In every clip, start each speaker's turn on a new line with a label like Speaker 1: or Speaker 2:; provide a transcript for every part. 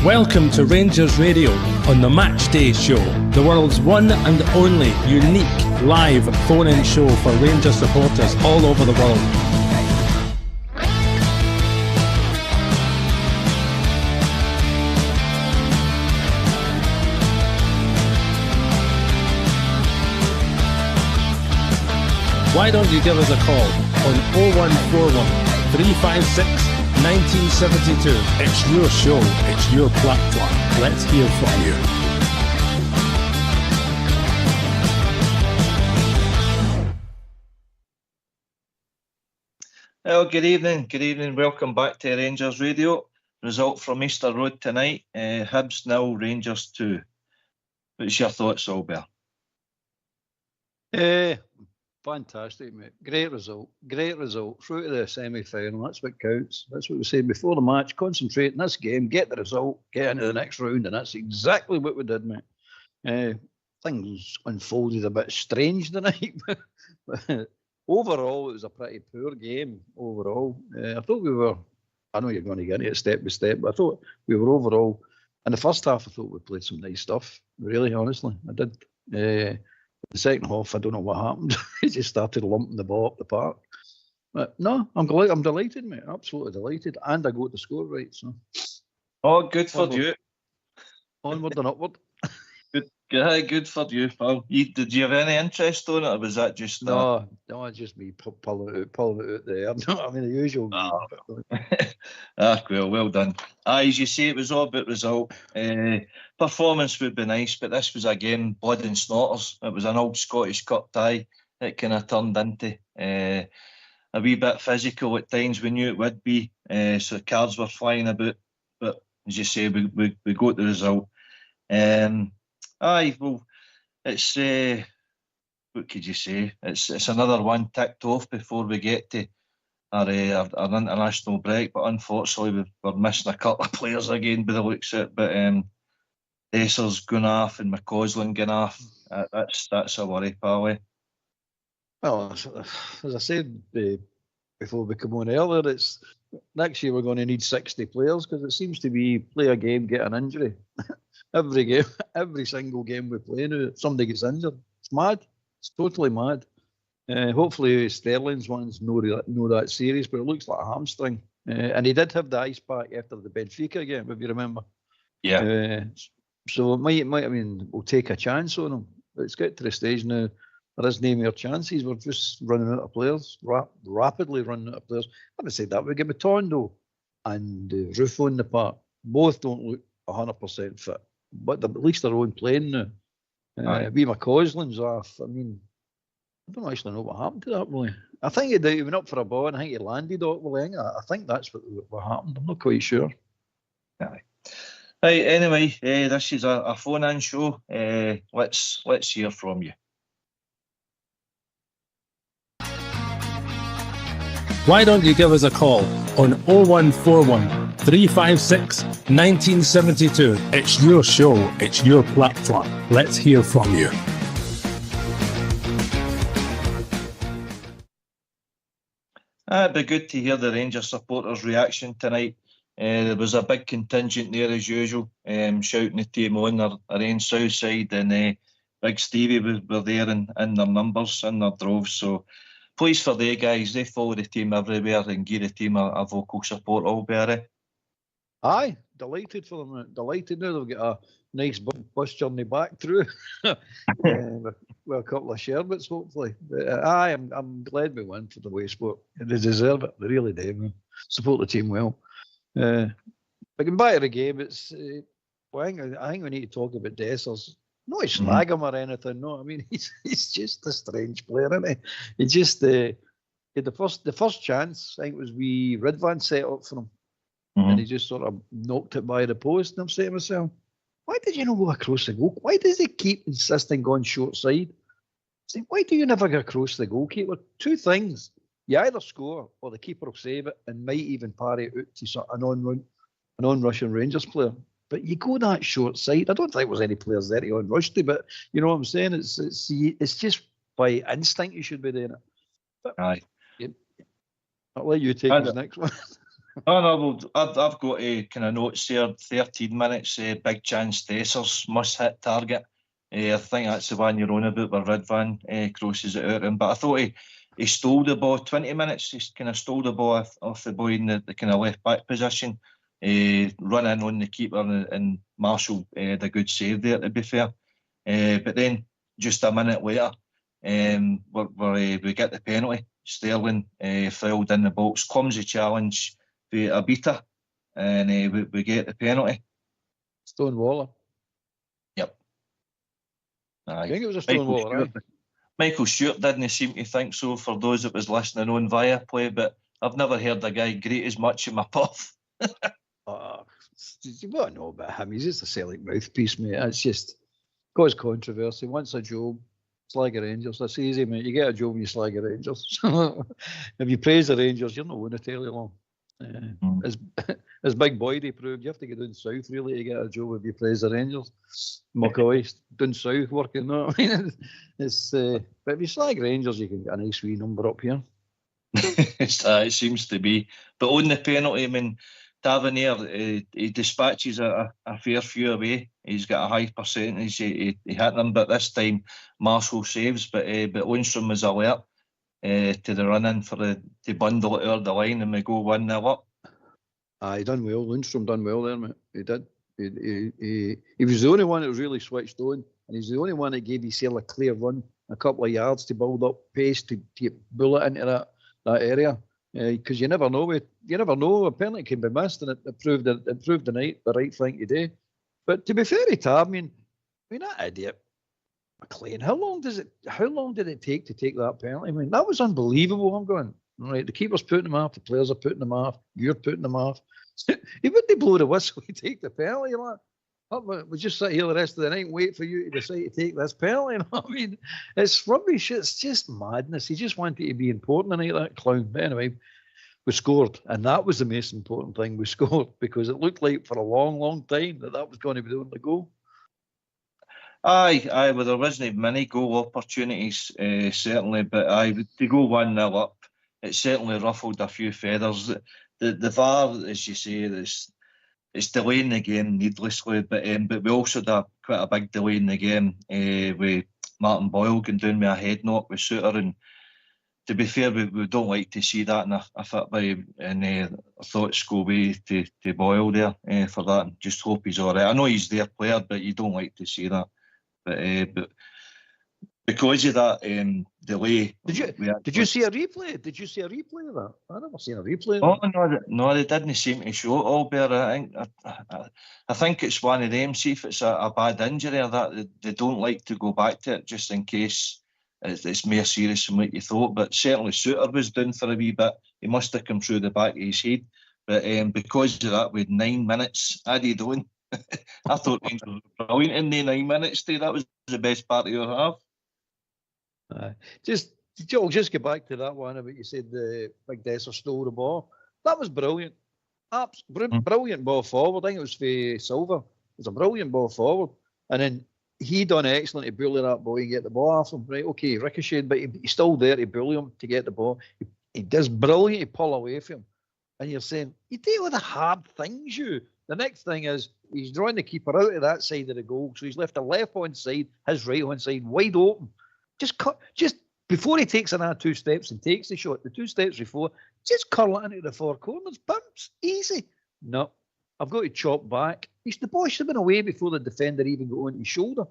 Speaker 1: Welcome to Rangers Radio on the Matchday show, the world's one and only unique live phone-in show for Rangers supporters all over the world. Why don't you give us a call on 0141 356 1972. It's your show, it's your platform. Let's hear from you.
Speaker 2: Well, good evening. Welcome back to Rangers Radio. Result from Easter Road tonight. Hibs 0, Rangers 2. What's your thoughts, Albert?
Speaker 3: Fantastic, mate. Great result. Through to the semi-final. That's what counts. That's what we said before the match. Concentrate in this game, get the result, get into the next round, and that's exactly what we did, mate. Things unfolded a bit strange tonight, but overall, it was a pretty poor game. Overall, I thought we were. I know you're going to get it step by step, but I thought we were overall. In the first half, I thought we played some nice stuff. Really, honestly, I did. The second half, I don't know what happened. It just started lumping the ball up the park. But no, I'm delighted, mate. Absolutely delighted. And I got the score right. So.
Speaker 2: Oh, good for you.
Speaker 3: Onward and upward.
Speaker 2: Good for you, pal. Did you have any interest on it, or was that just...
Speaker 3: No, just me pulling it out there. I mean, the usual.
Speaker 2: Well done. As you say, it was all about result. Performance would be nice, but this was a game blood and slaughters. It was an old Scottish Cup tie. It kind of turned into a wee bit physical at times. We knew it would be, so cards were flying about. But as you say, we got the result. Well, it's what could you say? It's another one ticked off before we get to our international break. But unfortunately, we're missing a couple of players again by the looks of it. But Dessers going off and McCausland going off. That's a worry, pal.
Speaker 3: Well, as I said before we come on earlier, it's next year we're going to need 60 players because it seems to be play a game, get an injury. Every single game we play now, somebody gets injured. It's mad. It's totally mad. Hopefully Sterling's one's no that serious, but it looks like a hamstring. And he did have the ice pack after the Benfica game, if you remember.
Speaker 2: Yeah.
Speaker 3: So it might. I mean, we'll take a chance on him. It's got to the stage now. There is no more chances. We're just running out of players, rapidly running out of players. I haven't said that. We get Matondo and Rufo in the park. Both don't look 100% fit. But at least they're on playing now. Wee McCausland's off. I mean, I don't actually know what happened to that, really. I think he went up for a ball and I think he landed awkwardly. I think that's what happened. I'm not quite sure.
Speaker 2: Aye. Right, anyway, this is a phone-in show. Let's hear from you.
Speaker 1: Why don't you give us a call on 0141 356 1972. It's your show, it's your platform. Let's hear from you.
Speaker 2: It'd be good to hear the Rangers supporters' reaction tonight. There was a big contingent there as usual, shouting the team on our own south side, and Big Stevie were there in their numbers, in their droves. So pleased for they guys. They follow the team everywhere and give the team a vocal support, Alberry.
Speaker 3: Aye, delighted for them. Delighted now they've got a nice bus journey back through with a couple of sherbets, hopefully. But I'm glad we won for the way sport. They deserve it. They really do, man. Support the team well. But getting back to the game, it's I think we need to talk about Dessers. Not to slag him or anything. No, I mean he's just a strange player, isn't he? He just the first chance. I think it was Ridvan set up for him. And he just sort of knocked it by the post. And I'm saying to myself, why did you not go across the goal? Why does he keep insisting going short side? Why do you never go across the goalkeeper? Two things. You either score or the keeper will save it and might even parry it out to an on-rushing Rangers player. But you go that short side. I don't think there was any players there to on-rush to, but you know what I'm saying? It's just by instinct you should be doing it. But,
Speaker 2: Aye.
Speaker 3: I'll let you take his next one.
Speaker 2: Oh no, well, I've got a kind of notes here. 13 minutes, big chance. Dessers must hit target. I think that's the one you're on about where Ridvan crosses it out. But I thought he stole the ball. 20 minutes, he kind of stole the ball off the boy in the kind of left back position. Run in on the keeper and Marshall did a good save there, to be fair. But then just a minute later, we get the penalty. Sterling fouled in the box, clumsy challenge for Abita, and we get the penalty.
Speaker 3: Stonewaller.
Speaker 2: Yep.
Speaker 3: I think it was a Stonewaller, right?
Speaker 2: Michael Stewart didn't seem to think so for those that was listening on via play, but I've never heard a guy greet as much in my puff.
Speaker 3: You got to know about him. He's just a Celtic mouthpiece, mate. It's just cause controversy. Once a job, slag the Rangers. That's easy, mate. You get a job and you slag the Rangers. If you praise the Rangers, you're not going to tell you long. As Big Boydie proved, you have to get down south really to get a job if you praise the Rangers. McCoy down south working, you know what I mean? But if you slag Rangers, you can get a nice wee number up here.
Speaker 2: It seems to be. But on the penalty, I mean, Tavernier, he dispatches a fair few away. He's got a high percentage. He hit them, but this time Marshall saves. But Lundstrom was alert to the run in to bundle it over the line, and we go 1-0 up.
Speaker 3: He done well. Lundstrom done well there, mate. He did. He was the only one that was really switched on, and he's the only one that gave himself a clear run, a couple of yards to build up pace to get bullet into that area. Because you never know. A penalty can be missed, and it proved the right thing to do. But to be fair to Tab, I mean that idiot McLean. How long did it take to take that penalty? I mean, that was unbelievable. I'm going right. The keeper's putting them off. The players are putting them off. You're putting them off. He wouldn't blow the whistle to take the penalty. Like, we just sit here the rest of the night and wait for you to decide to take this penalty. You know what I mean, it's rubbish. It's just madness. He just wanted to be important tonight, that clown. But anyway, we scored, and that was the most important thing. We scored because it looked like for a long, long time that was going to be the only goal.
Speaker 2: Aye, well, there wasn't many goal opportunities, certainly, but to go 1-0 up, it certainly ruffled a few feathers. The VAR, as you say, it's delaying the game needlessly, but we also had quite a big delay in the game with Martin Boyle going down with a head knock with Suter, and to be fair, we don't like to see that in a fit by, and I thought go away to Boyle there for that. Just hope he's all right. I know he's their player, but you don't like to see that. But because of that delay,
Speaker 3: did you see a replay? Did you see a replay of that? I've never seen a replay.
Speaker 2: Oh no, they didn't seem to show it all. But I think it's one of them. See if it's a bad injury or that, they don't like to go back to it just in case it's more serious than what you thought. But certainly Suter was down for a wee bit. He must have come through the back of his head. But because of that, with 9 minutes added on, I thought Rangers were brilliant in the 9 minutes. That was the best part of your half.
Speaker 3: Just get back to that one about you said the Big Desser stole the ball. That was brilliant. Brilliant ball forward. I think it was for Silva. It was a brilliant ball forward. And then he done excellent to bully that boy and get the ball off him. Right, okay, ricocheted, but he's still there to bully him to get the ball. He does brilliant to pull away from him. And you're saying, you deal with the hard things, you. The next thing is he's drawing the keeper out of that side of the goal. So he's left the left-hand side, his right-hand side, wide open. Just before he takes another 2 steps and takes the shot, the 2 steps before, just curl it into the 4 corners. Bumps. Easy. No. I've got to chop back. The ball should have been away before the defender even got on his shoulder.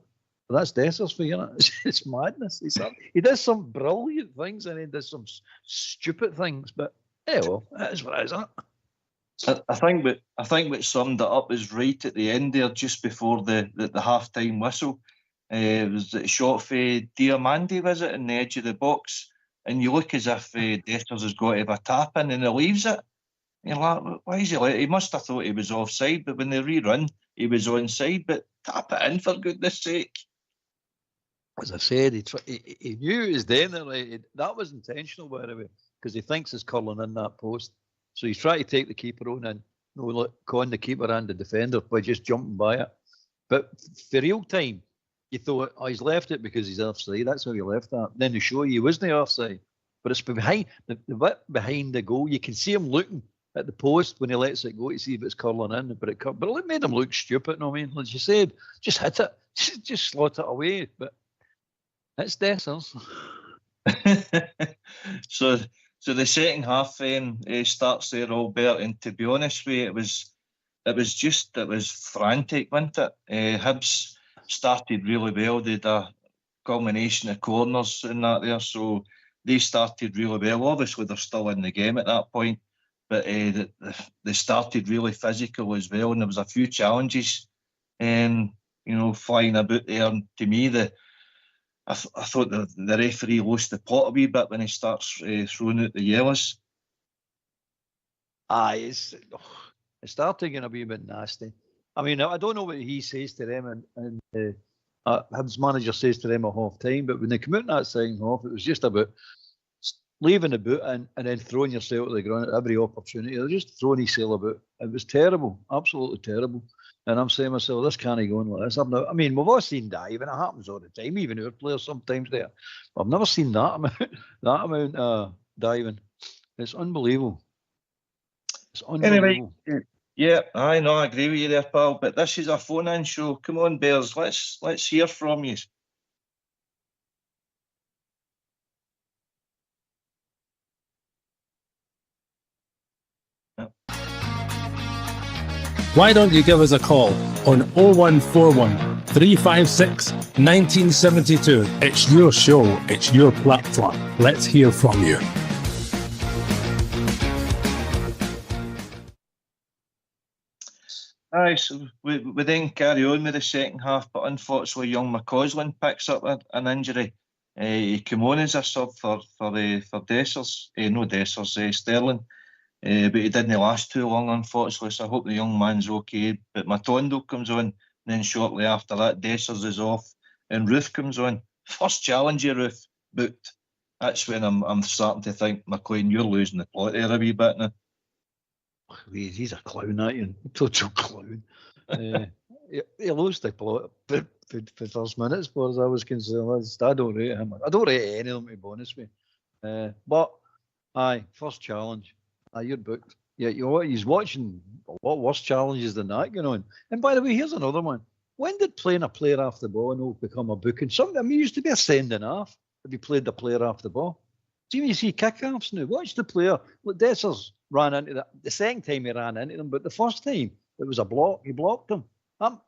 Speaker 3: But that's Dessers for you. It's madness. He does some brilliant things and he does some stupid things. But well, that is what it is.
Speaker 2: I think what summed it up is right at the end there, just before the half-time whistle. It was a shot for Diamandi, was it, in the edge of the box? And you look as if Dessers has got to have a tap in and he leaves it. You're like, why is he like? He must have thought he was offside, but when they rerun, he was onside. But tap it in, for goodness sake.
Speaker 3: As I said, he knew it was there. That was intentional, by the way, because he thinks he's curling in that post. So he's trying to take the keeper on and con the keeper and the defender by just jumping by it. But for real time, you thought, he's left it because he's offside. That's how he left that. Then they show you he wasn't offside. But it's behind the bit behind the goal. You can see him looking at the post when he lets it go to see if it's curling in, but it made him look stupid. No, I mean, as you said, just hit it, just slot it away. But it's Dessers.
Speaker 2: So the second half then starts there, Albert, and to be honest with you, it was frantic, wasn't it? Hibs started really well. They had a culmination of corners in that there, so they started really well. Obviously, they're still in the game at that point, but they started really physical as well, and there was a few challenges, flying about there. And to me, I thought the referee lost the plot a wee bit when he starts throwing out the yellows.
Speaker 3: It's starting getting a wee bit nasty. I mean, I don't know what he says to them, and his manager says to them at half time, but when they come out in that second half, it was just about leaving the boot and then throwing yourself to the ground at every opportunity. They're just throwing yourself about. It was terrible, absolutely terrible. And I'm saying to myself, this can't go on like this. We've all seen diving. It happens all the time, even our players sometimes there. I've never seen that amount diving. It's unbelievable. It's unbelievable.
Speaker 2: Anyway, yeah, I know, I agree with you there, pal. But this is a phone-in show. Come on, Bears, let's hear from you.
Speaker 1: Why don't you give us a call on 0141 356 1972? It's your show, it's your platform. Let's hear from you.
Speaker 2: Aye, so we then carry on with the second half, but unfortunately young McCausland picks up an injury. He came on as a sub for Dessers, Sterling. But he didn't last too long, unfortunately, so I hope the young man's okay. But Matondo comes on, and then shortly after that, Dessers is off, and Ruth comes on. First challenge, Ruth, booked. That's when I'm starting to think, McLean, you're losing the plot there a wee bit now.
Speaker 3: He's a clown, that you, total clown. He lost the plot for first minutes, as far as I was concerned. I don't rate him. I don't rate any of them, to be honest with you. But, aye, first challenge. You're booked. Yeah, he's watching a lot worse challenges than that going on. And by the way, here's another one. When did playing a player off the ball become a booking? It used to be a sending off if you played the player off the ball. See, when you see kick-offs now, watch the player. Look, Dessers ran into that. The second time he ran into them, but the first time it was a block. He blocked him.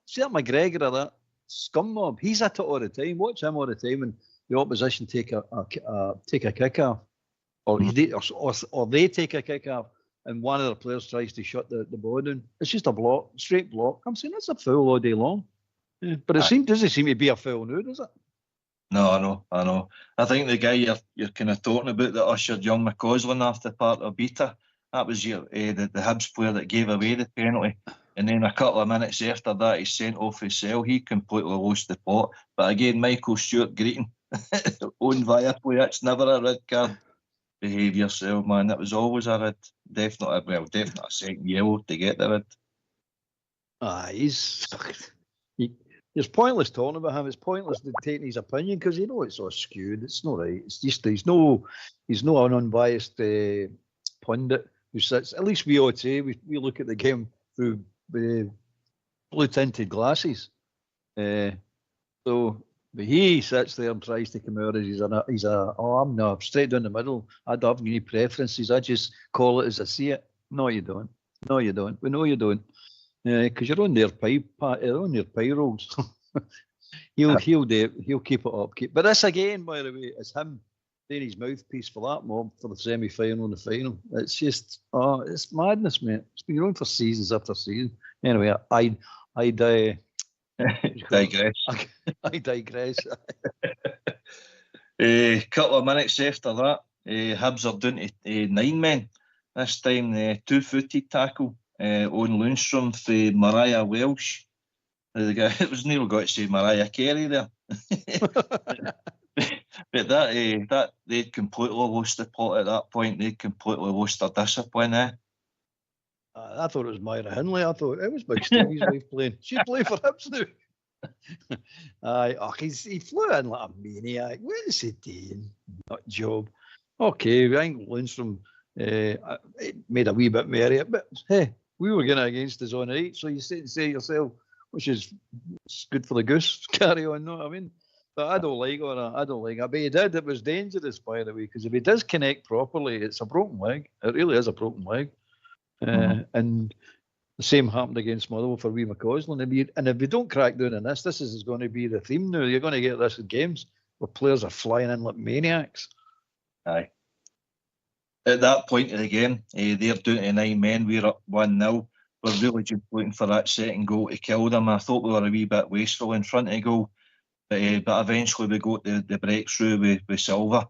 Speaker 3: See that McGregor, that scum mob. He's at it all the time. Watch him all the time when the opposition take a kick-off. Or they take a kick off and one of the players tries to shut the ball down. It's just a block, straight block. I'm saying that's a foul all day long. Yeah, but it doesn't seem to be a foul now, does it?
Speaker 2: No, I know. I think the guy you're kind of talking about that ushered young McCausland after part of Beta, that was the Hibs player that gave away the penalty. And then a couple of minutes after that, he's sent off his cell. He completely lost the plot. But again, Michael Stewart greeting, owned via play. It's never a red card. Behave yourself, man. That was always a red. Definitely a second yellow to get the red.
Speaker 3: It's pointless talking about him. It's pointless taking his opinion because it's so skewed. It's not right. It's just he's no an unbiased pundit who sits. At least we ought to. We look at the game through blue tinted glasses. But he sits there and tries to come out as I'm no straight down the middle. I don't have any preferences. I just call it as I see it. No, you don't. We know you don't. Because you're on their pie rolls. He'll keep it up. But this again, by the way, is him doing his mouthpiece for that mob for the semi-final and the final. It's just it's madness, mate. It's been going for seasons after season. Anyway, I
Speaker 2: digress.
Speaker 3: I digress.
Speaker 2: A couple of minutes after that, Hibs are down to 9 men. This time, the two-footed tackle on Lundstrom for Mariah Welsh. The guy, it was nearly got to say Mariah Carey there. But that they'd completely lost the plot at that point. They'd completely lost their discipline.
Speaker 3: I thought it was Myra Hindley. I thought it was Big Stevie's wife playing. She played for Hibs now. He flew in like a maniac. What is he doing? Not job. Okay, I think Lundstrom it made a wee bit merry. But hey, we were getting against us on 8, so you say yourself, which is it's good for the goose. Carry on, know what I mean? But I don't like all that. I don't like it. But he did. It was dangerous, by the way, because if he does connect properly, it's a broken leg. It really is a broken leg. And the same happened against Motherwell for wee McCausland. And if we don't crack down on this is going to be the theme now. You're going to get this in games where players are flying in like maniacs.
Speaker 2: Aye. At that point of the game, they're down to 9 men. We're up 1-0. We're really just waiting for that second goal to kill them. I thought we were a wee bit wasteful in front of goal. But eventually we got the breakthrough with Silva.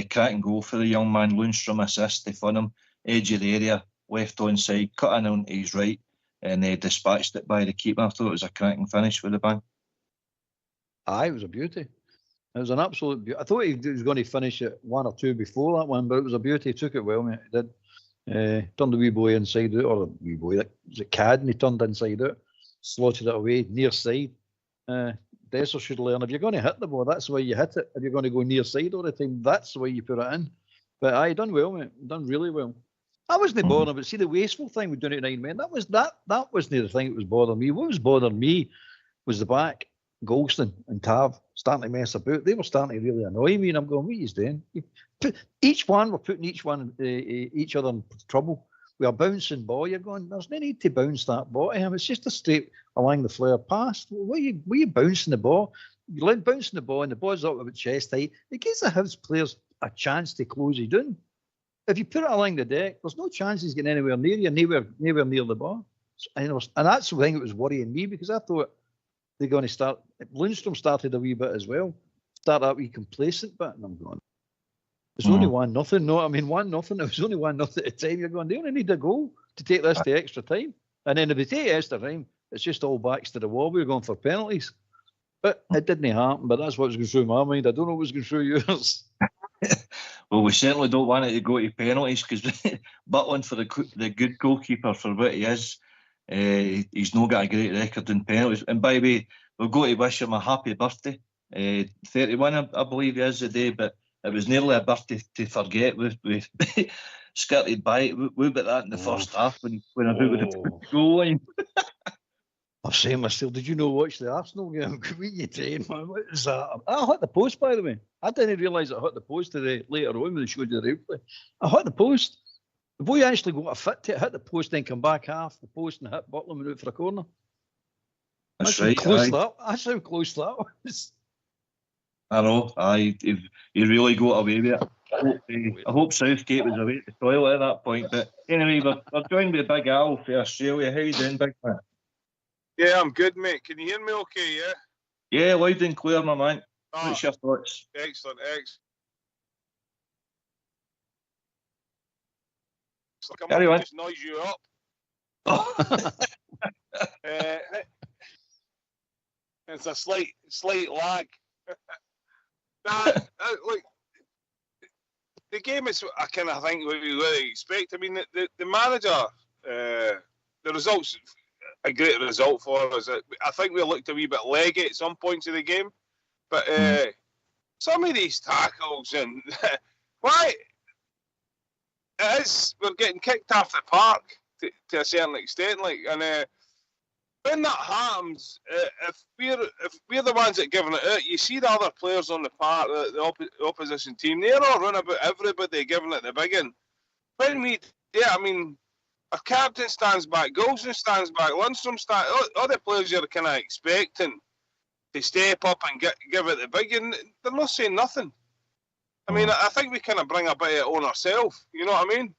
Speaker 2: Cracking goal for the young man. Lundstrom assist to fun him. Edge of the area, left on side, cut in onto his right, and dispatched it by the keeper. I thought it was a cracking finish with the bang.
Speaker 3: Aye, it was a beauty. It was an absolute beauty. I thought he was going to finish it 1 or 2 before that one, but it was a beauty. He took it well, mate. He did. Turned the wee boy inside out, or the wee boy, was it Cad, and he turned inside out, slotted it away, near side. Dessler should learn, if you're going to hit the ball, that's the way you hit it. If you're going to go near side all the time, that's the way you put it in. But aye, done well, mate. Done really well. I wasn't bothered, but see the wasteful thing with doing it 9 men, that wasn't the thing that was bothering me. What was bothering me was the back, Golston and Tav starting to mess about. They were starting to really annoy me, and I'm going, what are you doing? We're putting each other in trouble. We are bouncing ball. You're going, there's no need to bounce that ball to him. It's just a straight along the flare pass. Why are you bouncing the ball? You're bouncing the ball, and the ball's up with chest height. It gives the Hibs players a chance to close it down. If you put it along the deck, there's no chance he's getting anywhere near you, nowhere near the ball. And that's the thing that was worrying me, because I thought they're going to start. Lundstrom started a wee bit as well. Start that wee complacent bit, and I'm going, it's only 1-0. No, I mean 1-0. It was only 1-0 at the time. You're going, they only need a goal to take this to extra time. And then if they take extra time, it's just all backs to the wall. We're going for penalties. But it didn't happen. But that's what was going through my mind. I don't know what was going through yours.
Speaker 2: Well, we certainly don't want it to go to penalties, because Butland, for the good goalkeeper for what he is, he's not got a great record in penalties. And by the way, we've got to wish him a happy birthday. 31, I believe he is today, but it was nearly a birthday to forget. We skirted by it. We about that in the first half when I do with the goal line.
Speaker 3: I'm saying myself, did you not watch the Arsenal game? What are you doing, man? What is that? I hit the post, by the way. I didn't realise I hit the post today, later on when they showed you the replay. I hit the post. The boy actually got a fit to it, hit the post, then come back half the post and hit Butland and out for a corner.
Speaker 2: That's right.
Speaker 3: That's how close that was.
Speaker 2: I know. He really got away with it. I hope Southgate was away at the toilet at that point. But anyway, we're joined by Big Al for Australia. How you doing, big man?
Speaker 4: Yeah, I'm good, mate. Can you hear me okay, yeah?
Speaker 2: Yeah, loud and clear, my man. What's your thoughts?
Speaker 4: Excellent.
Speaker 2: Carry on.
Speaker 4: Just noise you up. It's a slight lag. Look, the game is, I kind of think what we really expect. I mean, the manager, the results, a great result for us. I think we looked a wee bit leggy at some points of the game, but some of these tackles and why it is, we're getting kicked off the park to a certain extent. Like, and when that happens, if we're the ones that are giving it out, you see the other players on the park, the opposition team, they're all running about everybody giving it the big one. When I mean, our captain stands back, Golson stands back, Lundstrom stands, all the players you're kind of expecting to step up and give it the big one, they're not saying nothing. I mean, I think we kind of bring a bit of it on ourselves, you know what I mean?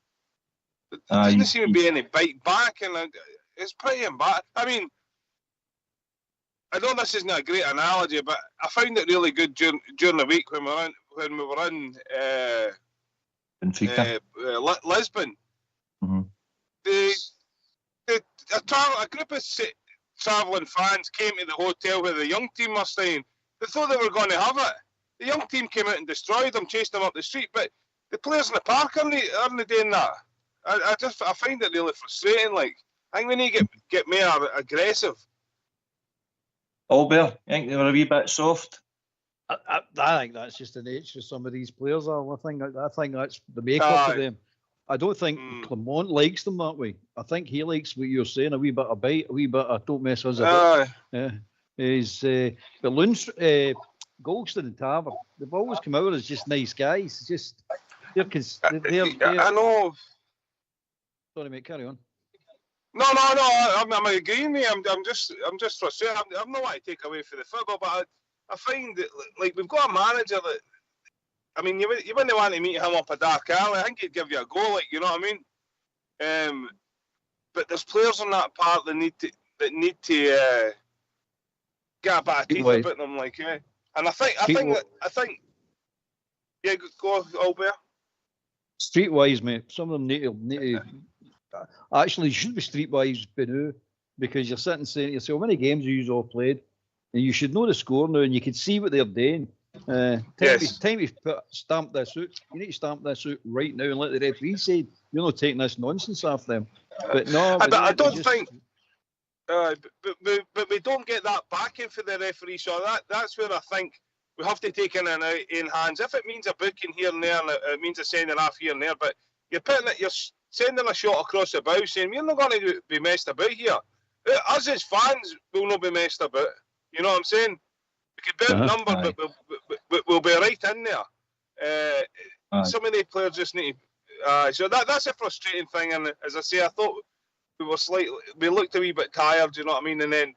Speaker 4: There doesn't seem to be any bite back, and it's pretty embarrassing. I mean, I know this isn't a great analogy, but I found it really good during the week when we were in
Speaker 2: Benfica.
Speaker 4: Lisbon.
Speaker 2: Mm-hmm.
Speaker 4: A group of travelling fans came to the hotel where the young team were staying. They thought they were going to have it. The young team came out and destroyed them, chased them up the street, but the players in the park aren't doing that. I find it really frustrating. Like, I think we need to get more aggressive.
Speaker 2: Albert, I think they were a wee bit soft.
Speaker 3: I think that's just the nature of some of these players. I think that's the makeup of them. I don't think Clement likes them that way. I think he likes what you're saying, a wee bit of bite, a wee bit of don't mess us about. Yeah. But Goldston and Tarver, they've always come out as just nice guys. Just they're
Speaker 4: I know.
Speaker 3: Sorry, mate, carry on.
Speaker 4: No. I'm agreeing with you. I'm just frustrated. I'm not want to take away from the football, but I find that like we've got a manager that. I mean, you wouldn't want to meet him up a dark alley. I think he'd give you a go, like, you know what I mean? But there's players on that part that need to get a bit of teeth about them, like, yeah. And I think, yeah, go, Albert.
Speaker 3: Streetwise, mate. Some of them need to actually, you should be Streetwise by now, because you're sitting saying to yourself, how many games you all played, and you should know the score now, and you can see what they're doing. Time to stamp this out. You need to stamp this out right now and let the referee say you're not taking this nonsense off them. But no,
Speaker 4: I don't think. But we don't get that backing for the referee, so that's where I think we have to take in hands. If it means a booking here and there, and it means a sending off here and there, but you're sending a shot across the bow, saying we're not going to be messed about here. Us as fans will not be messed about. You know what I'm saying? We could bear number, but we'll be right in there. Some of the players just need to. So that's a frustrating thing. And as I say, I thought we looked a wee bit tired. You know what I mean? And then,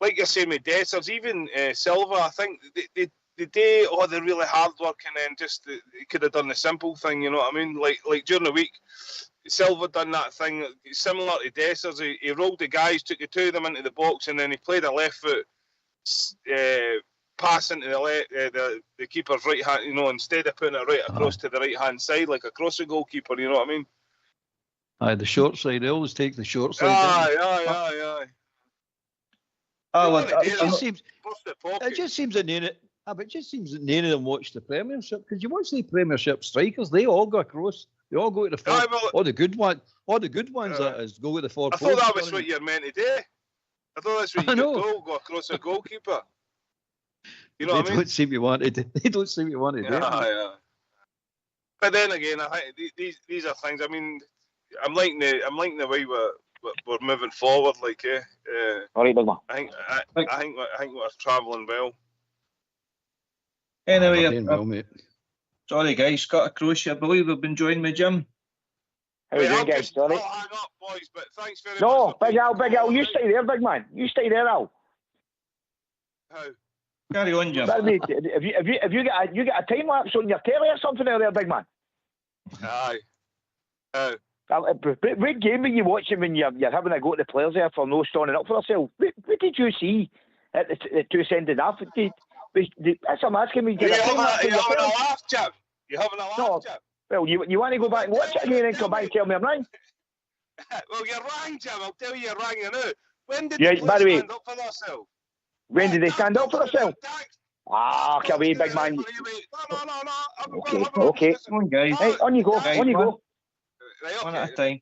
Speaker 4: like you're saying with Dessers, even Silva, I think they did the really hard work, and then just they could have done the simple thing. You know what I mean? Like during the week, Silva done that thing similar to Dessers. He rolled the guys, took the two of them into the box, and then he played a left foot. Pass into the keeper's right hand, you know, instead of putting it right across to the right hand side like across the goalkeeper, you know what I mean?
Speaker 3: Aye, the short side. They always take the short side.
Speaker 4: Aye.
Speaker 3: It just seems that none of them watch the Premiership, because you watch the Premiership strikers, they all go across. They all go to the four. All the good ones that is go to the four.
Speaker 4: I thought that was what you're meant to do. I thought that's what you go across the goalkeeper. You know what I mean?
Speaker 3: They don't seem to want to do it.
Speaker 4: Yeah. But then again, I think these are things. I mean, I'm liking the way we're moving forward. Like,
Speaker 5: all right, big man.
Speaker 4: I think we're travelling well.
Speaker 2: Anyway, sorry guys, got across you. I believe we've been joined by Jim.
Speaker 5: How are you doing, guys? Sorry.
Speaker 4: I'll hang up, boys. But thanks very much.
Speaker 5: No, Big Al, you stay there, big man. You stay there, Al.
Speaker 4: How?
Speaker 2: Carry on, Jim.
Speaker 5: If you get a time lapse on your telly or something out there, big man.
Speaker 4: Aye.
Speaker 5: What game are you watching when you're having a go at the players there for no standing up for themselves? What did you see at the two sending off? That's what I'm asking me.
Speaker 4: You're having a laugh, chap. You're having a laugh, chap.
Speaker 5: Well, you want to go back and watch it again and come back and tell me I'm wrong?
Speaker 4: Well, you're wrong, Jim. I'll tell you you're wrong, you know. When did they stand up for themselves?
Speaker 5: When did they stand up for themselves? Come away, big man.
Speaker 4: No.
Speaker 5: Okay.
Speaker 2: Come on, guys.
Speaker 5: Hey, on you go. On you go.
Speaker 4: Right, okay.
Speaker 2: One at a time.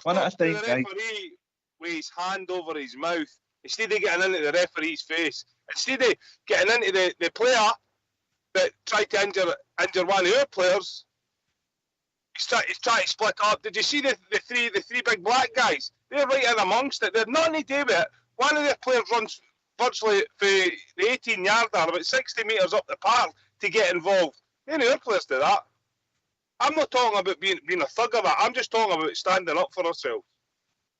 Speaker 4: One at a time, guys. The referee with his hand over his mouth, instead of getting into the referee's face, instead of getting into the player that tried to injure one of our players, he's trying to split up. Did you see the three big black guys? They're right in amongst it. They're nothing to do with it. One of their players runs virtually for the 18-yarder, about 60 metres up the park to get involved. Any other players do that. I'm not talking about being a thug of that. I'm just talking about standing up for ourselves.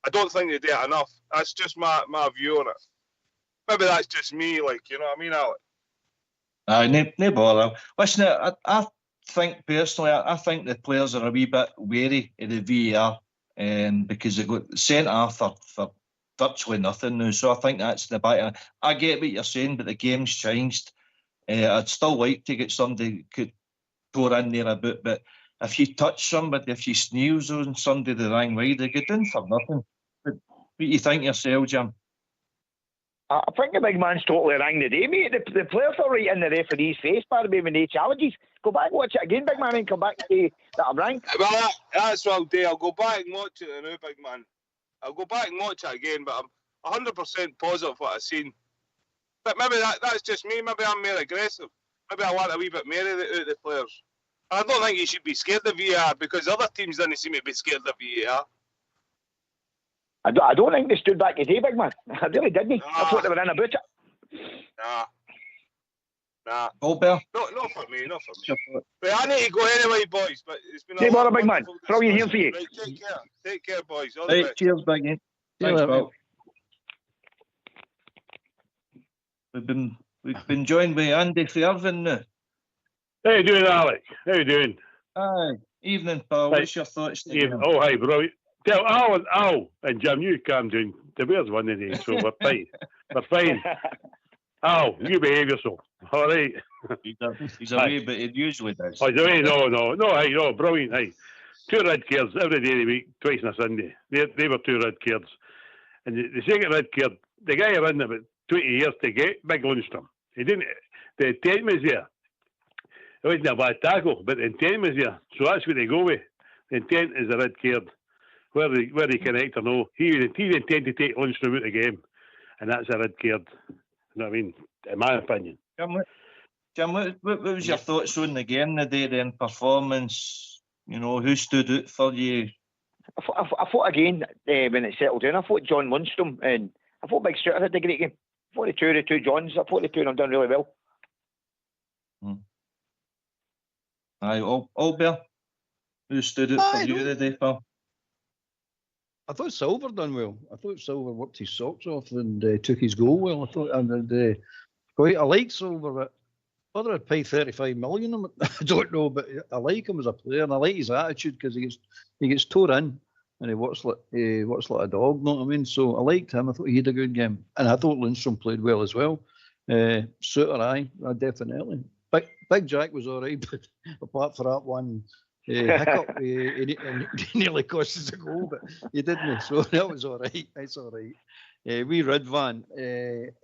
Speaker 4: I don't think they do it enough. That's just my view on it. Maybe that's just me, like, you know what I mean, Alex?
Speaker 2: No bother. Listen, I think personally, I think the players are a wee bit wary of the VAR, because they got sent off for virtually nothing now. So I think that's the back. I get what you're saying, but the game's changed. I'd still like to get somebody could pour in there a bit, but if you touch somebody, if you sneeze on somebody the wrong way, they get in for nothing. But what do you think yourself, Jim?
Speaker 5: I think the big man's totally wrong today, mate. The players are right in the referee's face, by the way, when they challenges. Go back and watch it again, big man, and come back and say that I'm wrong.
Speaker 4: Well, that's what I'll do. I'll go back and watch it now, big man. I'll go back and watch it again, but I'm 100% positive what I've seen. But maybe that's just me. Maybe I'm more aggressive. Maybe I want a wee bit more out of the players. I don't think you should be scared of VAR because other teams don't seem to be scared of VAR.
Speaker 5: I don't think they stood back today, big man. I really didn't. I thought they were in about it.
Speaker 4: Nah.
Speaker 2: Albert?
Speaker 4: No, not for me. But I need to go anyway, boys. But it's been
Speaker 5: Hey, big man. Brilliant hearing for you.
Speaker 4: Right, take care, boys. All
Speaker 2: Right,
Speaker 4: the best.
Speaker 2: cheers, Big Ian. Thanks, pal. We've been joined by Andy Fairvin now.
Speaker 6: How you doing, Alex? How you doing?
Speaker 2: Aye. Evening, pal. What's your thoughts today?
Speaker 6: Oh, hi, bro. Tell Al and Jim, you calm down. The Bears won today, so we're fine. We're fine. Al, you behave yourself. All right.
Speaker 2: He's away, but he usually does.
Speaker 6: Oh, he's away? No, brilliant. Hey. 2 red cards every day of the week, twice on a Sunday. They were 2 red cards. And the second red card, the guy ran about 20 years to get Big Lundstrom. He didn't. The intent was there. It wasn't a bad tackle, but the intent was there. So that's what they go with. The intent is a red card. Whether he connect or no, he intended to take Lundstrom out of the game. And that's a red card. You know what I mean? In my opinion.
Speaker 2: Jim, what was your thoughts on the game today then? Performance, who stood out for you?
Speaker 5: I thought again, when it settled down, I thought John Lundstrom and I thought Big Stuart had a great game. I thought the two Johns, I thought the two of them done really well.
Speaker 2: Aye, Albert, who stood out for you today, pal?
Speaker 3: I thought Silva done well. I thought Silva worked his socks off and took his goal well. I like Silva, but whether I'd pay 35 million, I don't know, but I like him as a player and I like his attitude because he gets tore in and he works like a dog. Know what I mean? So I liked him. I thought he had a good game, and I thought Lundstrom played well as well. Suter, definitely. Big Jack was all right, but apart from that one hiccup, he nearly cost us a goal, but he didn't. So that was all right. It's all right. Wee Ridvan,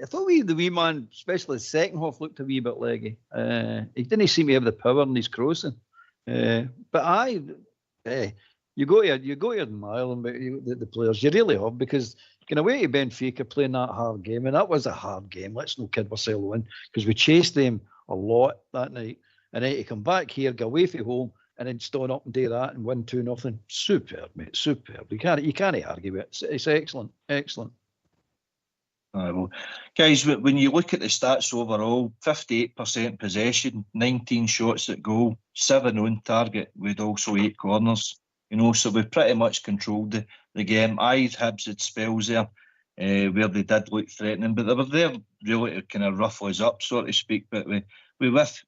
Speaker 3: I thought the wee man, especially the second half, looked a wee bit leggy. He didn't seem to have the power in his crossing. But you go to admire them, the players. You really have, because going away to Benfica playing that hard game, and that was a hard game. Let's not kid ourselves in, because we chased them a lot that night. And then to come back here, go away from home, and then stand up and do that and win 2-0. Superb, mate, superb. You can't argue with it. It's excellent.
Speaker 2: Well, guys, when you look at the stats overall, 58% possession, 19 shots at goal, 7 on target with also 8 corners. So we pretty much controlled the game. Hibs had spells there where they did look threatening, but they were there really to kind of ruffle us up, so to speak. But we with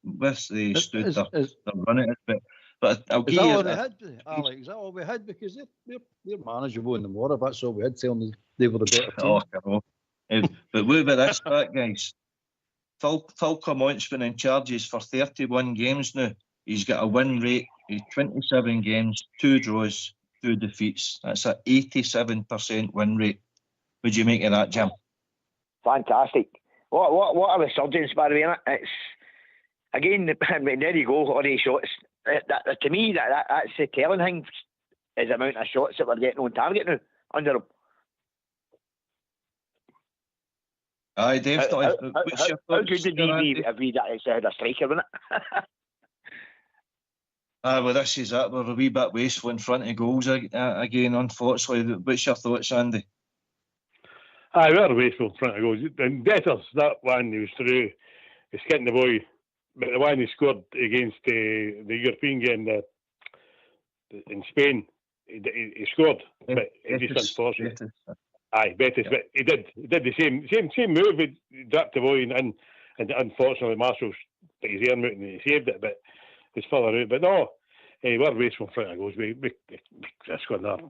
Speaker 2: the stood their running it. But I'll give you
Speaker 3: that. Alex, is that all we had? Because they're manageable in the water. That's all we had. Telling them they were the better team.
Speaker 2: But what about this fact, guys? Falco Mont's been in charges for 31 games now. He's got a win rate of 27 games, 2 draws, 2 defeats. That's an 87% win rate. Would you make of that, Jim?
Speaker 5: Fantastic. What a resurgence, by the way. It's again, there you go, all these shots. To me, that's the telling thing, is the amount of shots that we're getting on target now under him.
Speaker 2: Aye, definitely.
Speaker 5: How good did he have had a striker, wasn't it?
Speaker 2: Well, this is it. We're a wee bit wasteful in front of goals again, unfortunately. What's your thoughts, Andy?
Speaker 6: Aye, we're wasteful in front of goals. And Betters, that one, he was through. He's getting the boy. But the one he scored against the European game in Spain, he scored. But it's just unfortunate. Aye, Betis, but he did the same move. He dropped the boy and unfortunately Marshall put his arm out and he saved it, but it's further out. But no, we're wasteful in front of goals. We scored another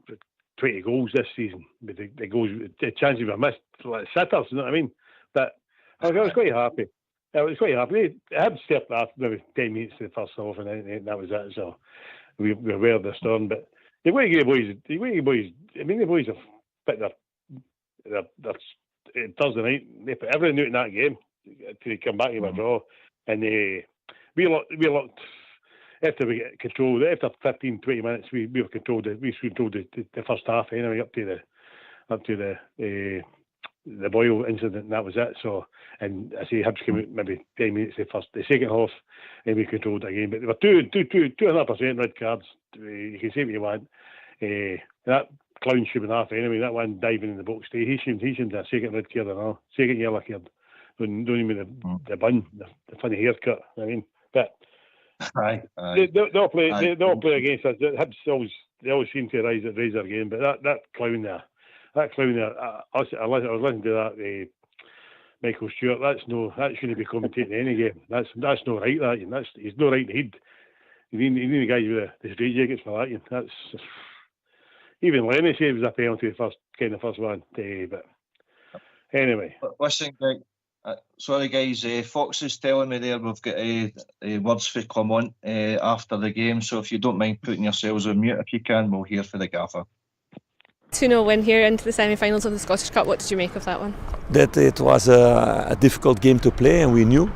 Speaker 6: 20 goals this season. But the goals, the chances we missed, like sitters, you know what I mean? But I was quite happy. I was quite happy. I had stepped after maybe 10 minutes in the first half, and that was it. So we were aware of the storm. But the way the boys, I mean, the boys have picked their Thursday night. They put everything out in that game to come back to a draw, and we looked after we get control. After 15-20 minutes, we controlled the first half anyway, up to the the Boyle incident, and that was it. So, and I say Hibs came out maybe 10 minutes the second half, and we controlled it again. But there were 200% red cards. You can say what you want. That clown should have been half anyway. That one diving in the box, he shouldn't a second red card and all. Second yellow card. Don't even the bun, the funny haircut. I mean, but they'll play against us. Hibs they always seem to raise their game. But that clown there. I was listening to that Michael Stewart. That shouldn't be commentating any game. That's not right. He's not right in the head. You need the guys with the straight jackets for that. That's even Lenny said it was a penalty the first one. But anyway,
Speaker 2: listen, sorry guys. Fox is telling me there we've got words for Clement after the game. So if you don't mind putting yourselves on mute if you can, we'll hear for the gaffer.
Speaker 7: 2-0 win here into the semi-finals of the Scottish Cup. What did you make of that one?
Speaker 8: That it was a difficult game to play, and we knew.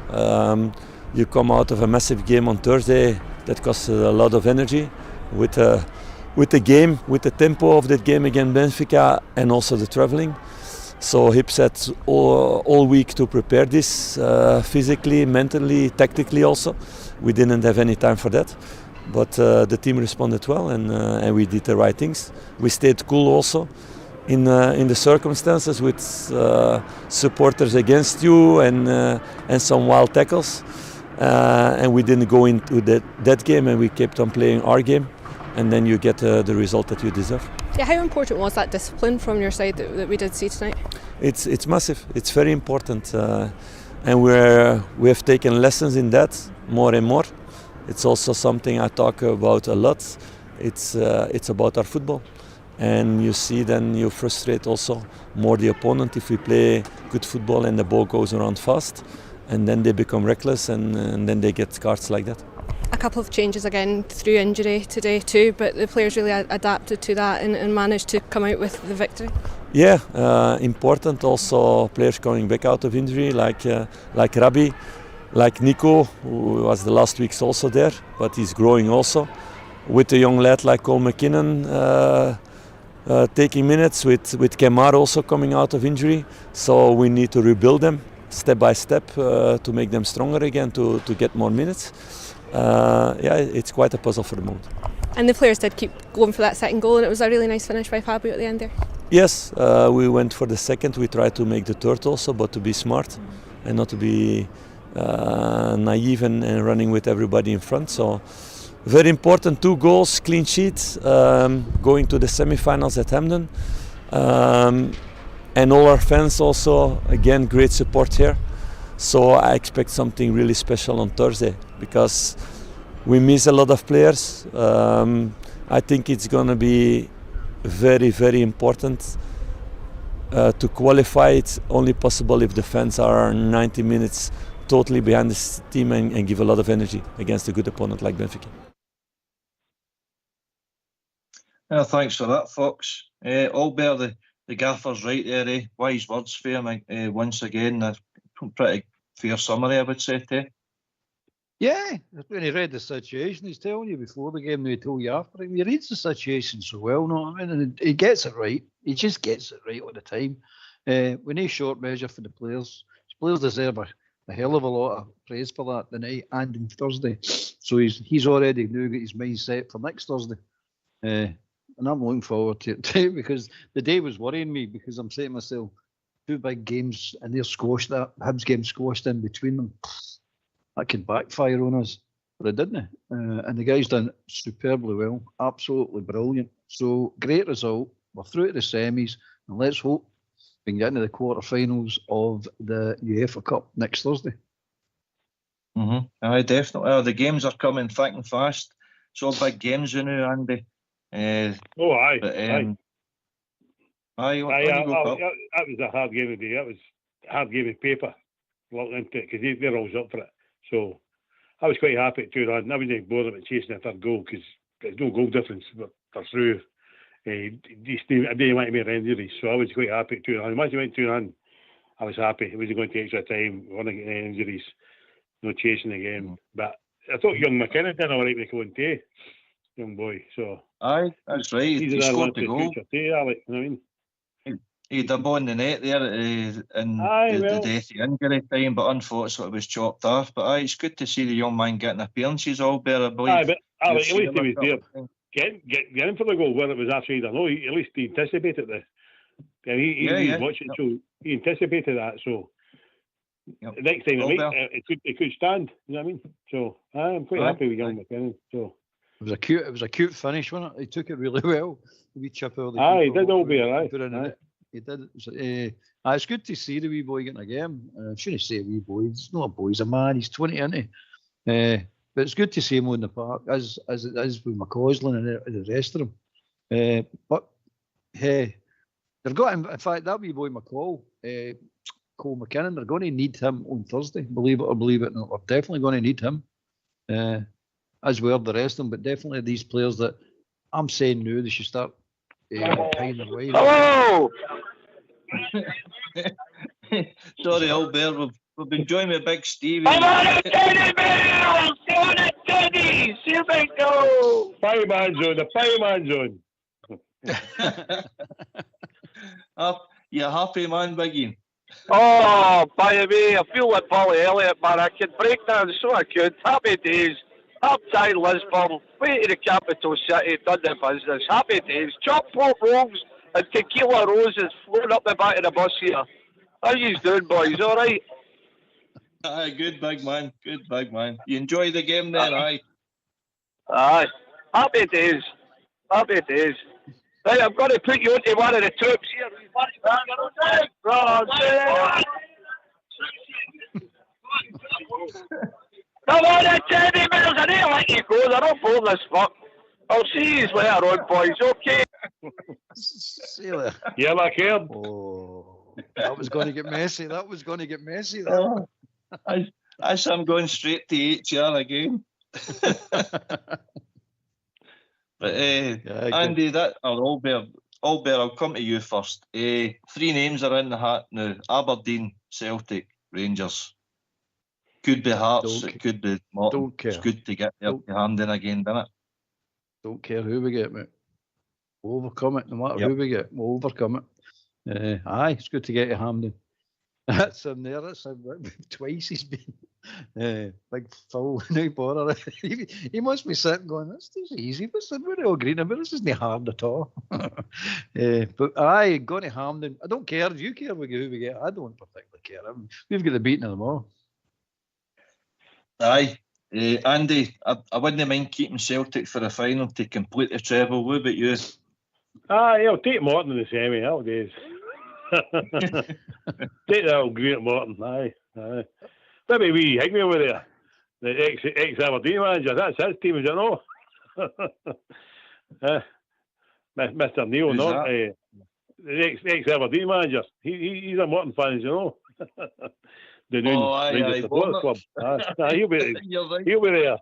Speaker 8: You come out of a massive game on Thursday that cost a lot of energy with the game, with the tempo of that game against Benfica, and also the travelling. So Hibs had all week to prepare this physically, mentally, tactically also. We didn't have any time for that. But the team responded well, and we did the right things. We stayed cool also in the circumstances with supporters against you and some wild tackles. And we didn't go into that game, and we kept on playing our game. And then you get the result that you deserve.
Speaker 7: Yeah, how important was that discipline from your side that we did see tonight?
Speaker 8: It's massive. It's very important, and we have taken lessons in that more and more. It's also something I talk about a lot. It's about our football, and you see then you frustrate also more the opponent if we play good football and the ball goes around fast, and then they become reckless and then they get cards like that.
Speaker 7: A couple of changes again through injury today too, but the players really adapted to that and managed to come out with the victory.
Speaker 8: Yeah, important also players coming back out of injury like Rabbi. Like Nico, who was the last weeks also there, but he's growing also. With a young lad like Cole McKinnon taking minutes, with Kemar also coming out of injury. So we need to rebuild them step by step to make them stronger again, to get more minutes. It's quite a puzzle for the moment.
Speaker 7: And the players did keep going for that second goal, and it was a really nice finish by Fabio at the end there.
Speaker 8: Yes, we went for the second. We tried to make the third also, but to be smart and not to be naive and running with everybody in front. So very important, 2 goals, clean sheet, going to the semi-finals at Hampden, and all our fans also, again, great support here. So I expect something really special on Thursday because we miss a lot of players. I think it's going to be very, very important to qualify. It's only possible if the fans are 90 minutes totally behind this team and give a lot of energy against a good opponent like Benfica.
Speaker 2: Thanks for that, Fox. Albert, the gaffer's right there. Wise words for him once again. A pretty fair summary, I would say, too.
Speaker 3: Yeah, when he read the situation, he's telling you before the game, they told you after. He reads the situation so well, know what I mean? And he gets it right. He just gets it right all the time. We need short measure for the players. Players deserve a hell of a lot of praise for that tonight and on Thursday. So he's already now got his mind set for next Thursday. And I'm looking forward to it too, because the day was worrying me because I'm saying to myself, 2 big games and they're squashed, that Hibs game squashed in between them. That could backfire on us, but it didn't. And the guy's done superbly well, absolutely brilliant. So great result. We're through to the semis, and let's hope we can get into the quarterfinals of the UEFA Cup next Thursday.
Speaker 2: Aye, definitely. The games are coming thick and fast. It's all big games, you know, Andy.
Speaker 6: Aye.
Speaker 2: But,
Speaker 6: Aye. That was a hard game of the day. That was a hard game of paper. Looking into it because they're always up for it. So I was quite happy at 2-0. I wasn't bothered about chasing a third goal because there's no goal difference. But they're through. I didn't want to make injuries, so I was quite happy at 2-0. Once you went 2-0, I was happy. It wasn't going to take extra time. We weren't getting any injuries. No chasing the game. But I thought young McKinnon did all right with Colin too. Young boy. So
Speaker 2: aye, that's right. He scored the goal.
Speaker 6: Future too, Alec, you know what I mean?
Speaker 2: he had a ball in the net there in the death of injury time, but unfortunately it was chopped off. But it's good to see the young man getting appearances all better, I believe.
Speaker 6: But at least he was there getting for the goal where it was offside. I know at least he anticipated this. And he was watching, so he anticipated that. So next time it could stand. You know what I mean? So I'm quite happy with young McKinnon. So
Speaker 3: it was a cute finish, wasn't it? He took it really well. We chip out the
Speaker 6: he did all be alright.
Speaker 3: He did. It's good to see the wee boy getting a game. I shouldn't say wee boy. He's not a boy. He's a man. He's 20, isn't he? But it's good to see him on the park, as it is with McCausland and the rest of them. But hey, they've got him. In fact, that wee boy Cole McKinnon, they're going to need him on Thursday. Believe it or believe it not, we're definitely going to need him. As well the rest of them, but definitely these players that I'm saying now they should start paying their way.
Speaker 5: Hello!
Speaker 2: Sorry, Albert, we've been joined with Big Stevie.
Speaker 5: I'm on a Teddy Bear! I'm on a Teddy! See if I go!
Speaker 6: Fireman zone.
Speaker 2: You're happy, man, Biggie?
Speaker 5: Oh, by the way, I feel like Polly Elliott, man. I could break down so I could. Happy days. Upside Lisbon, way to the capital city, done the business. Happy days. Chop pork rolls and tequila roses floating up the back of the bus here. How you doing, boys? All right?
Speaker 2: Aye, good big man. You enjoy the game then, aye?
Speaker 5: Aye. Happy days. Right, I'm going to put you onto one of the troops here. Come on, Teddy Bears, I didn't let you go. They're not bold as fuck. I'll see you later on, boys, okay?
Speaker 3: See you later.
Speaker 6: Yeah, like him.
Speaker 3: Oh, that was going to get messy.
Speaker 2: As I'm going straight to HR again. But Andy, Albert, I'll come to you first. 3 names are in the hat now: Aberdeen, Celtic, Rangers. Could be Hearts, it could be Morton.
Speaker 3: Don't care.
Speaker 2: It's good to get your hand in again, doesn't it?
Speaker 3: Don't care who we get, mate. We'll overcome it, no matter who we get. We'll overcome it. Aye, it's good to get your hand in. That's him there. That's him. Twice he's been. Big Phil, no bother. He must be sitting going, this is easy. We're all green about this. Isn't hard at all. But aye, going to Hampden. I don't care. Do you care who we get? I don't particularly care. We've got the beating of them all.
Speaker 2: Aye. Andy, I wouldn't mind keeping Celtic for the final to complete the treble. What about you?
Speaker 6: Aye, I'll take Morton in the semi. That'll do. Take that old green at Morton. Aye. Maybe wee Higbee over there, the ex-Aberdeen manager. That's his team, is it not? Mr. Neil, not the ex-Aberdeen manager. He's a Morton fan, you know. The new Rangers Supporters Club. He'll be there.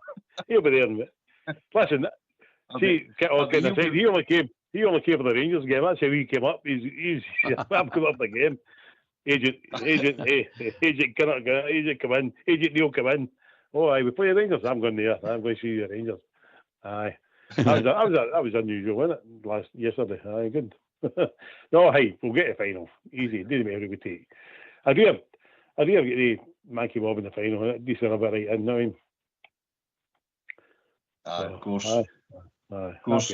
Speaker 6: Listen, see, he only came for the Rangers game. That's how he came up. I'm coming up the game. Agent come in. Agent Neil come in. Oh, aye, we play the Rangers. I'm going there. I'm going to see the Rangers. Aye, that was unusual, wasn't it? Yesterday. Aye, good. No, hey, we'll get the final. Easy. Didn't matter who we take. I do have get the Mankey Bob in the final. Decent of it right in. I mean,
Speaker 2: of course.
Speaker 6: Of
Speaker 2: course.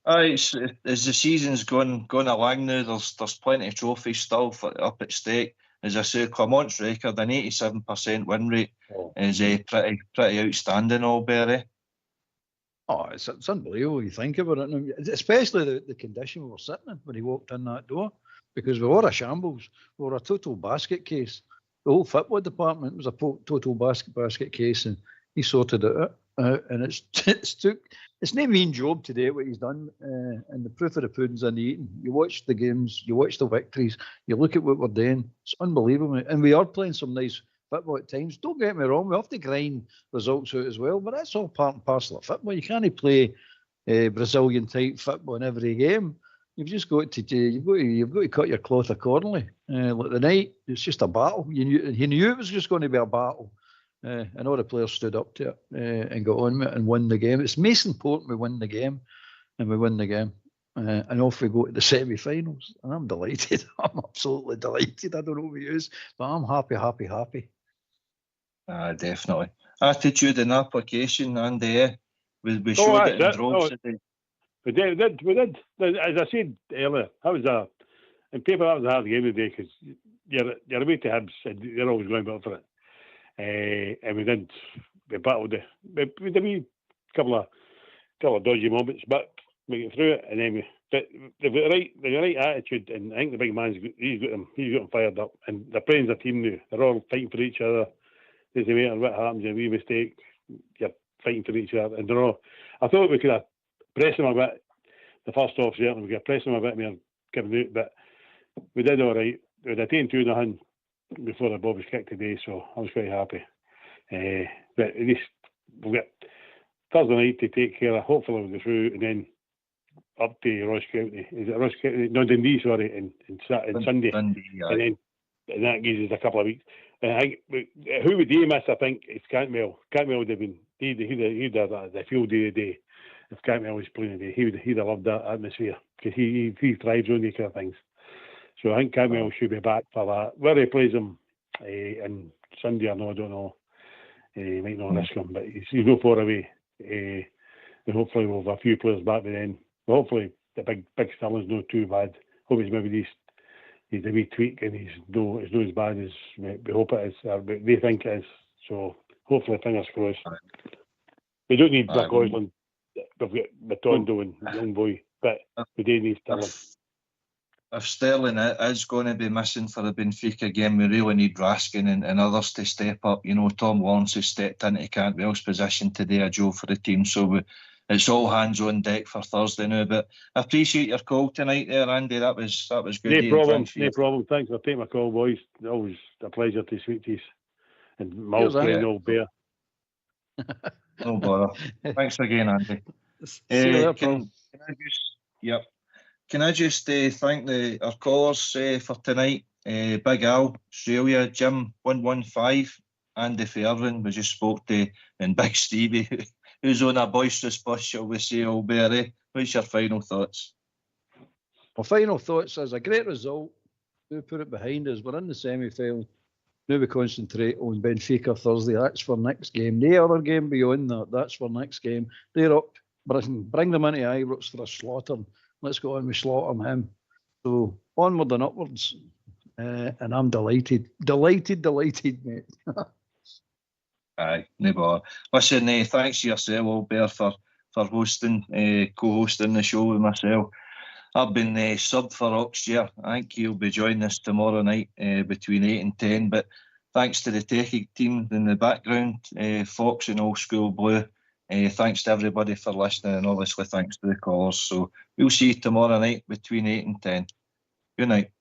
Speaker 2: Aye, as the season's going along now, there's plenty of trophies still up at stake. As I say, Clermont's record, an 87% win rate, is pretty outstanding, Albury. Oh,
Speaker 3: it's unbelievable. You think about it, especially the condition we were sitting in when he walked in that door, because we were a shambles. We were a total basket case. The whole football department was a total basket case, and he sorted it out. And it's not mean job today what he's done, and the proof of the pudding's in the eating. You watch the games, you watch the victories, you look at what we're doing. It's unbelievable, and we are playing some nice football at times. Don't get me wrong, we have to grind results out as well, but that's all part and parcel of football. You can't play Brazilian type football in every game. You've just got to cut your cloth accordingly. Like the night, it's just a battle. You knew it was just going to be a battle. And all the players stood up to it and got on with it and won the game. It's most important we win the game, and we win the game. and off we go to the semi-finals. And I'm delighted. I'm absolutely delighted. I don't know what it is, but I'm happy.
Speaker 2: Definitely. Attitude and application, and we showed it in droves today.
Speaker 6: We did. As I said earlier, in paper that was a hard game today because you're away to Hibs and you're always going back for it. And we battled it. We did a wee couple of dodgy moments, but we get through it, and then they've got the right attitude, and I think the big man's he's got them fired up, and they're playing as a team now. They're all fighting for each other. Doesn't matter what happens, a wee mistake, you're fighting for each other, and they're all. I thought we could have pressed them a bit. The first off, certainly we could have pressed them a bit more, giving out, but we did all right. We had 10-2 before the ball was kicked today, so I was quite happy. But at least we'll get Thursday night to take care of. Hopefully we'll go through, and then up to Ross County. Is it Ross County? No, Dundee, sorry, and Sunday.
Speaker 2: Dundee,
Speaker 6: and that gives us a couple of weeks. And I think who would he miss? I think it's Cantwell. Cantwell would have been he'd have the field day today if Cantwell was playing today. He'd have loved that atmosphere because he thrives on these kind of things. So I think Cantwell should be back for that. Where he plays him on Sunday or no, I don't know. He might not risk him, but he's no far away. And hopefully we'll have a few players back by then. But hopefully the big Sterling's not too bad. Hope he's maybe he's a wee tweak and it's not as bad as we hope it is, or they think it is. So hopefully, fingers crossed. We don't need Black Oisland. We've got Matondo and young boy, but we do need Sterling.
Speaker 2: If Sterling is going to be missing for the Benfica game, we really need Raskin and others to step up. You know, Tom Lawrence has stepped into Cantwell's position today, a Joe for the team. So it's all hands on deck for Thursday now. But I appreciate your call tonight there, Andy. That was good.
Speaker 6: No problem. Thanks for taking my call, boys. Always a pleasure to speak to you. And Mal's playing old bear.
Speaker 2: No bother. Thanks again, Andy. Can I just thank our callers for tonight? Big Al, Australia, Jim 115, Andy Fairvin, we just spoke to, and Big Stevie, who's on a boisterous bus, shall we say, Albury. What's your final thoughts?
Speaker 3: My final thoughts is a great result. We put it behind us. We're in the semi-final. Now we concentrate on Benfica Thursday. That's for next game. The other game beyond that, that's for next game. They're up. Bring them into Ibrox for a slaughter. Let's go on with slaughtering him. So onward and upwards. And I'm delighted, mate.
Speaker 2: Aye, no bother. Listen, thanks to yourself, Albert, for hosting, co-hosting the show with myself. I've been sub for Oxyar. I think he'll be joining us tomorrow night between 8 and 10. But thanks to the techie team in the background, Fox and Old School Blue. Thanks to everybody for listening, and obviously thanks to the callers. So we'll see you tomorrow night between 8 and 10. Good night.